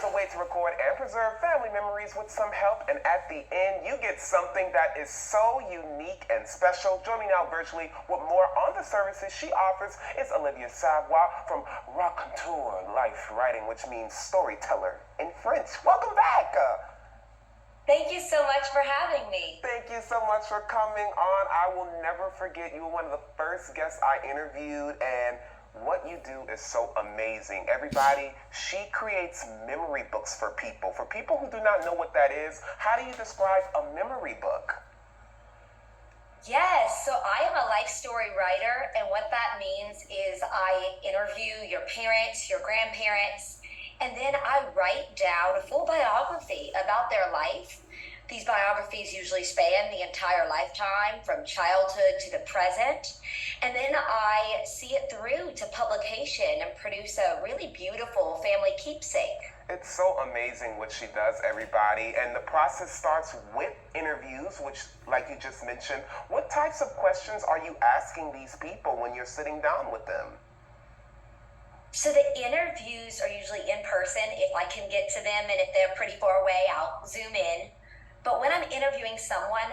a way to record and preserve family memories with some help. And at the end, you get something that is so unique and special. Join me now virtually with more on the services she offers. It's Olivia Savoy from Raconteur Life Writing, which means storyteller in French. Welcome back. Thank you so much for having me. Thank you so much for coming on. I will never forget, you were one of the first guests I interviewed, and what you do is so amazing. Everybody, she creates memory books for people. For people who do not know what that is, how do you describe a memory book? Yes, so I am a life story writer, and what that means is I interview your parents, your grandparents, and then I write down a full biography about their life. These biographies usually span the entire lifetime, from childhood to the present. And then I see it through to publication and produce a really beautiful family keepsake. It's so amazing what she does, everybody. And the process starts with interviews, which, like you just mentioned, what types of questions are you asking these people when you're sitting down with them? So the interviews are usually in person if I can get to them, and if they're pretty far away, I'll zoom in. But when I'm interviewing someone,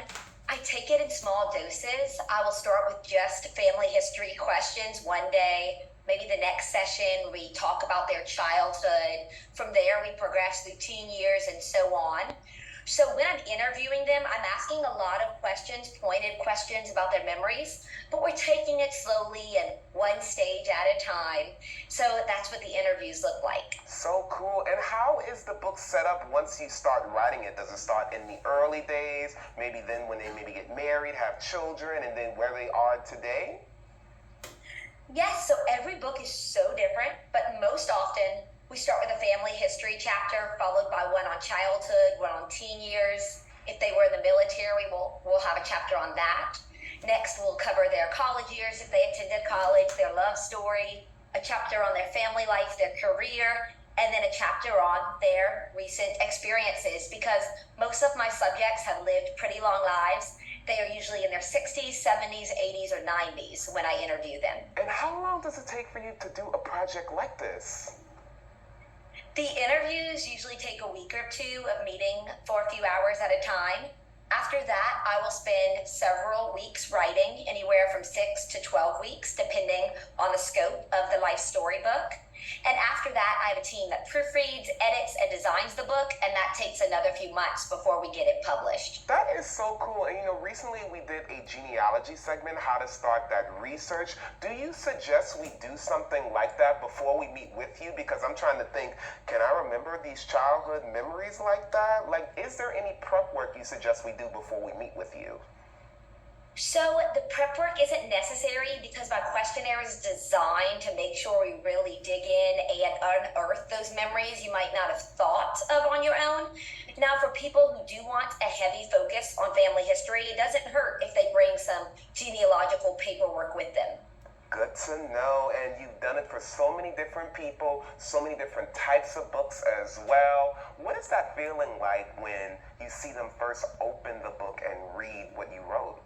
I take it in small doses. I will start with just family history questions one day. Maybe the next session we talk about their childhood. From there we progress through teen years and so on. So when I'm interviewing them, I'm asking a lot of questions, pointed questions about their memories, but we're taking it slowly and one stage at a time. So that's what the interviews look like. So cool. And how is the book set up once you start writing it? Does it start in the early days, maybe then when they maybe get married, have children, and then where they are today? Yes, so every book is so different, but most often we start with a family history chapter, followed by one on childhood, one on teen years. If they were in the military, we'll have a chapter on that. Next, we'll cover their college years, if they attended college, their love story, a chapter on their family life, their career, and then a chapter on their recent experiences, because most of my subjects have lived pretty long lives. They are usually in their 60s, 70s, 80s, or 90s when I interview them. And how long does it take for you to do a project like this? The interviews usually take a week or two of meeting for a few hours at a time. After that, I will spend several weeks writing, anywhere from 6 to 12 weeks, depending on the scope of the life storybook. And after that, I have a team that proofreads, edits, and designs the book, and that takes another few months before we get it published. That is so cool. And recently we did a genealogy segment, how to start that research. Do you suggest we do something like that before we meet with you? Because I'm trying to think, can I remember these childhood memories like that? Like, is there any prep work you suggest we do before we meet with you? So the prep work isn't necessary because my questionnaire is designed to make sure we really dig in and unearth those memories you might not have thought of on your own. Now, for people who do want a heavy focus on family history, it doesn't hurt if they bring some genealogical paperwork with them. Good to know. And you've done it for so many different people, so many different types of books as well. What is that feeling like when you see them first open the book and read what you wrote?